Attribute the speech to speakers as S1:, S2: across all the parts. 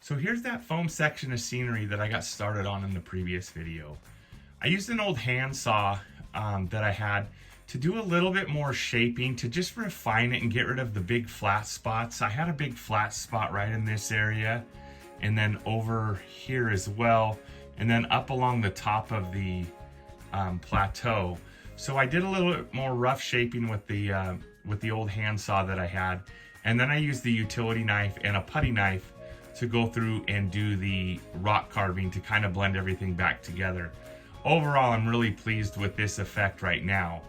S1: So here's that foam section of scenery that I got started on in the previous video. I used an old handsaw that I had to do a little bit more shaping, to just refine it and get rid of the big flat spots. I had a big flat spot right in this area, and then over here as well, and then up along the top of the plateau. So I did a little bit more rough shaping with the old handsaw that I had, and then I used the utility knife and a putty knife to go through and do the rock carving to kind of blend everything back together. Overall, I'm really pleased with this effect right now.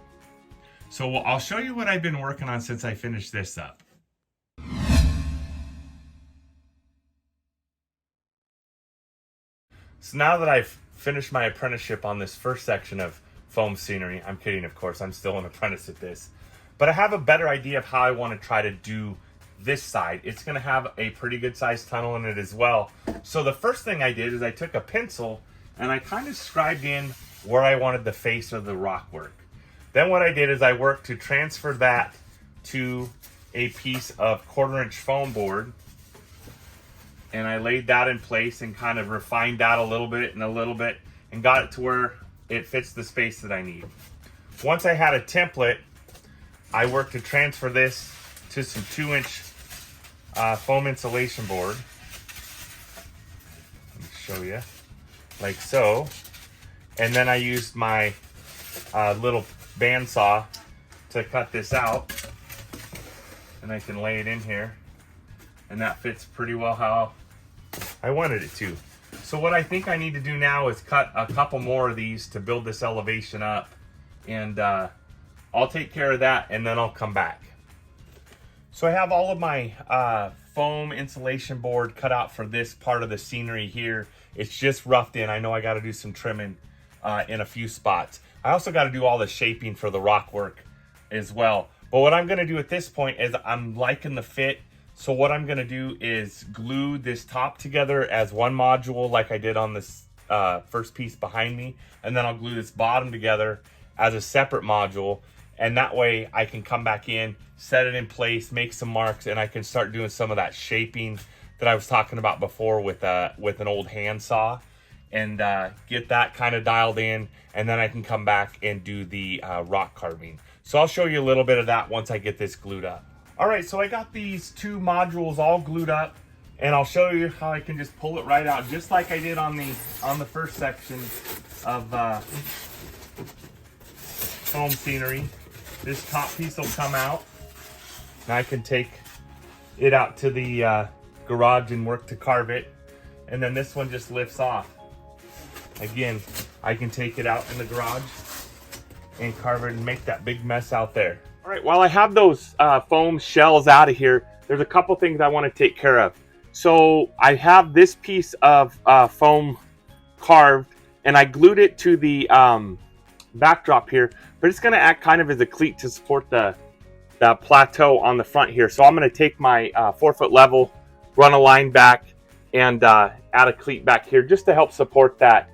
S1: So I'll show you what I've been working on since I finished this up. So now that I've finished my apprenticeship on this first section of foam scenery, I'm kidding, of course, I'm still an apprentice at this, but I have a better idea of how I want to try to do this side. It's going to have a pretty good sized tunnel in it as well. So the first thing I did is I took a pencil and I kind of scribed in where I wanted the face of the rock work. Then what I did is I worked to transfer that to a piece of 1/4-inch foam board, and I laid that in place and kind of refined that a little bit and got it to where it fits the space that I need. Once I had a template, I worked to transfer this to some 2-inch foam insulation board. Let me show you, like so. And then I used my little bandsaw to cut this out, and I can lay it in here, and that fits pretty well how I wanted it to. So what I think I need to do now is cut a couple more of these to build this elevation up, and I'll take care of that and then I'll come back. So I have all of my foam insulation board cut out for this part of the scenery here. It's just roughed in. I know I got to do some trimming in a few spots. I also got to do all the shaping for the rock work as well. But what I'm going to do at this point is I'm liking the fit. So what I'm going to do is glue this top together as one module like I did on this first piece behind me. And then I'll glue this bottom together as a separate module. And that way I can come back in, set it in place, make some marks, and I can start doing some of that shaping that I was talking about before with an old handsaw, and get that kind of dialed in, and then I can come back and do the rock carving. So I'll show you a little bit of that once I get this glued up. All right, so I got these 2 modules all glued up, and I'll show you how I can just pull it right out, just like I did on the first section of foam scenery. This top piece will come out, and I can take it out to the garage and work to carve it. And then this one just lifts off. Again, I can take it out in the garage and carve it and make that big mess out there. All right, while I have those foam shells out of here, there's a couple things I want to take care of. So I have this piece of foam carved, and I glued it to the backdrop here, but it's going to act kind of as a cleat to support the plateau on the front here. So I'm going to take my 4-foot level, run a line back, and add a cleat back here just to help support that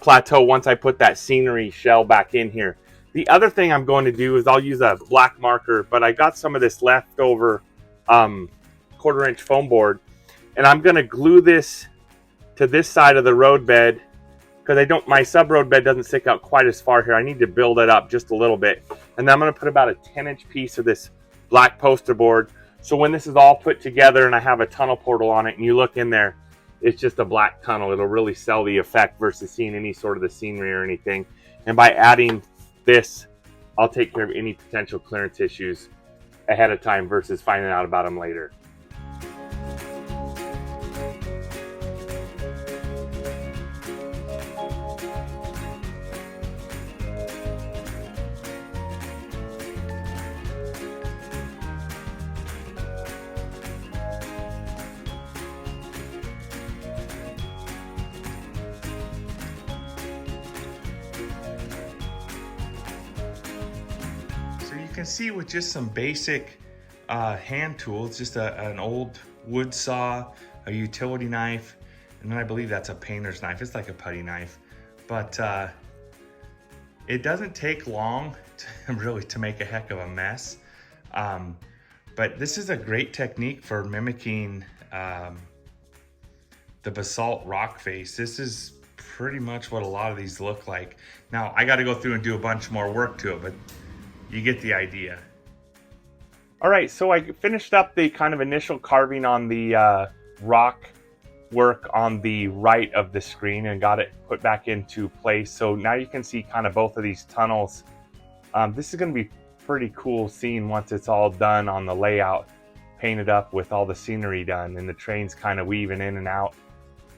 S1: plateau once I put that scenery shell back in here. The other thing I'm going to do is I'll use a black marker, but I got some of this leftover 1/4-inch foam board, and I'm going to glue this to this side of the road bed, because my sub road bed doesn't stick out quite as far here. I need to build it up just a little bit. And then I'm going to put about a 10-inch piece of this black poster board. So when this is all put together and I have a tunnel portal on it and you look in there, it's just a black tunnel. It'll really sell the effect versus seeing any sort of the scenery or anything. And by adding this, I'll take care of any potential clearance issues ahead of time versus finding out about them later. You can see with just some basic hand tools, just an old wood saw, a utility knife, and then I believe that's a painter's knife. It's like a putty knife, but it doesn't take long to make a heck of a mess. But this is a great technique for mimicking the basalt rock face. This is pretty much what a lot of these look like. Now, I got to go through and do a bunch more work to it, but you get the idea. All right, so I finished up the kind of initial carving on the rock work on the right of the screen and got it put back into place. So now you can see kind of both of these tunnels. This is going to be pretty cool scene once it's all done on the layout, painted up with all the scenery done and the trains kind of weaving in and out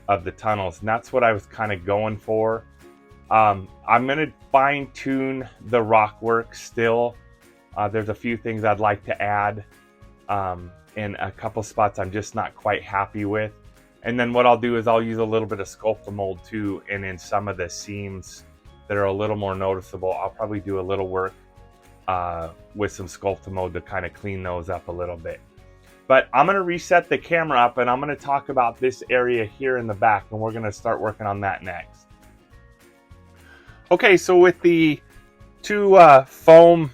S1: of the tunnels. And that's what I was kind of going for. I'm going to fine tune the rock work still. There's a few things I'd like to add in a couple spots I'm just not quite happy with. And then what I'll do is I'll use a little bit of Sculptamold too, and in some of the seams that are a little more noticeable, I'll probably do a little work with some Sculptamold to kind of clean those up a little bit. But I'm going to reset the camera up and I'm going to talk about this area here in the back, and we're going to start working on that next. Okay, so with the two foam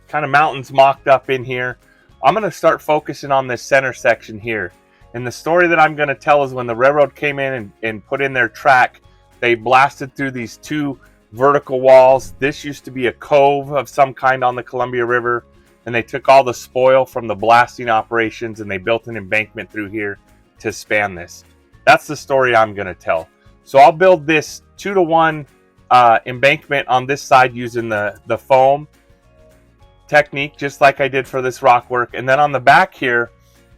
S1: kind of mountains mocked up in here, I'm going to start focusing on this center section here. And the story that I'm going to tell is when the railroad came in and put in their track, they blasted through these two vertical walls. This used to be a cove of some kind on the Columbia River, and they took all the spoil from the blasting operations and they built an embankment through here to span this. That's the story I'm going to tell. So I'll build this 2-to-1 embankment on this side using the foam technique, just like I did for this rock work. And then on the back here,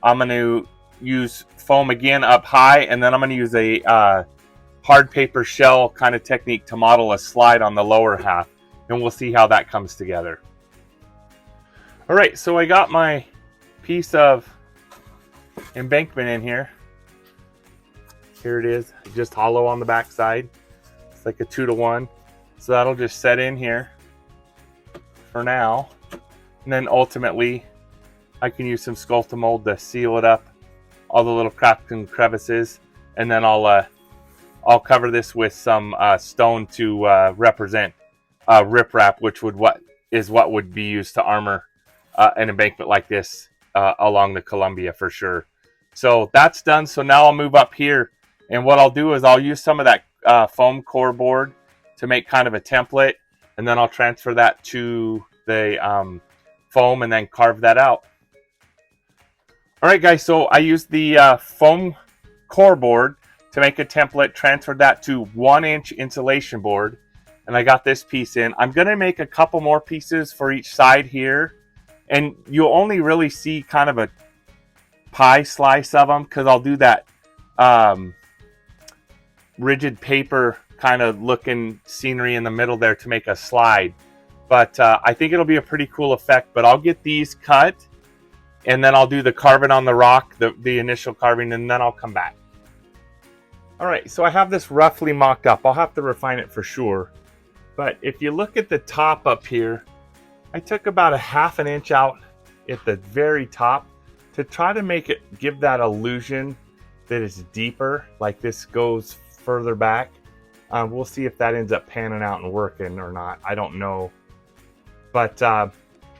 S1: I'm going to use foam again up high, and then I'm going to use a hard paper shell kind of technique to model a slide on the lower half, and we'll see how that comes together. All right, so I got my piece of embankment in here. Here it is, just hollow on the back side. It's like a 2-to-1, so that'll just set in here for now, and then ultimately I can use some Sculptamold to seal it up, all the little cracks and crevices, and then I'll cover this with some stone to represent riprap, which what would be used to armor an embankment like this along the Columbia for sure. So that's done. So now I'll move up here, and what I'll do is I'll use some of that foam core board to make kind of a template, and then I'll transfer that to the foam and then carve that out. All right, guys, so I used the foam core board to make a template, transferred that to 1-inch insulation board, and I got this piece in. I'm going to make a couple more pieces for each side here, and you'll only really see kind of a pie slice of them because I'll do that rigid paper kind of looking scenery in the middle there to make a slide. But I think it'll be a pretty cool effect, but I'll get these cut, and then I'll do the carving on the rock, the initial carving, and then I'll come back. All right, so I have this roughly mocked up. I'll have to refine it for sure. But if you look at the top up here, I took about 1/2 inch out at the very top to try to make it give that illusion that it's deeper, like this goes further back. We'll see if that ends up panning out and working or not. I don't know. But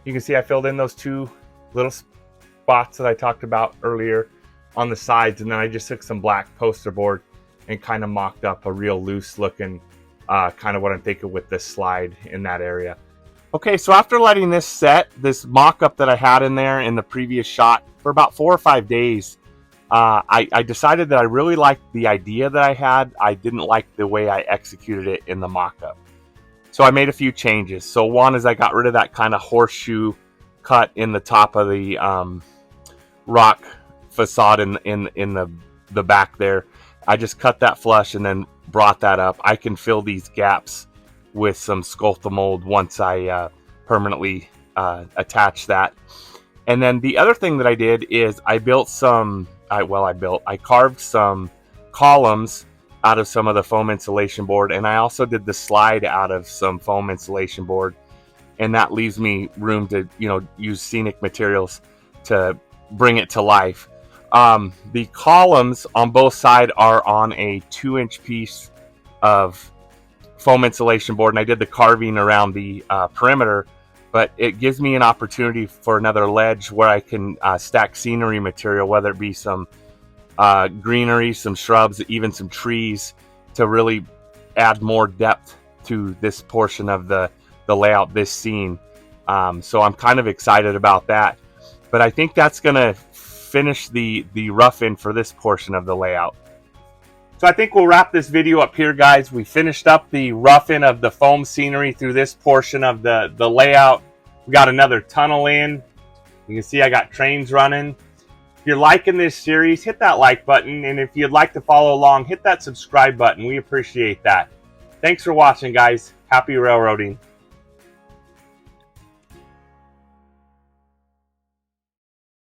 S1: you can see I filled in those two little spots that I talked about earlier on the sides, and then I just took some black poster board and kind of mocked up a real loose looking kind of what I'm thinking with this slide in that area. Okay, so after letting this set, this mock-up that I had in there in the previous shot for about 4 or 5 days, I decided that I really liked the idea that I had. I didn't like the way I executed it in the mock-up. So I made a few changes. So one is I got rid of that kind of horseshoe cut in the top of the rock facade in the back there. I just cut that flush and then brought that up. I can fill these gaps with some Sculptamold once I permanently attach that. And then the other thing that I did is I built I carved some columns out of some of the foam insulation board, and I also did the slide out of some foam insulation board, and that leaves me room to use scenic materials to bring it to life. The columns on both sides are on a 2-inch piece of foam insulation board, and I did the carving around the perimeter, but it gives me an opportunity for another ledge where I can stack scenery material, whether it be some greenery, some shrubs, even some trees to really add more depth to this portion of the layout, this scene. So I'm kind of excited about that. But I think that's going to finish the rough-in for this portion of the layout. So I think we'll wrap this video up here, guys. We finished up the rough-in of the foam scenery through this portion of the layout. We got another tunnel in. You can see I got trains running. If you're liking this series, hit that like button. And if you'd like to follow along, hit that subscribe button. We appreciate that. Thanks for watching, guys. Happy railroading.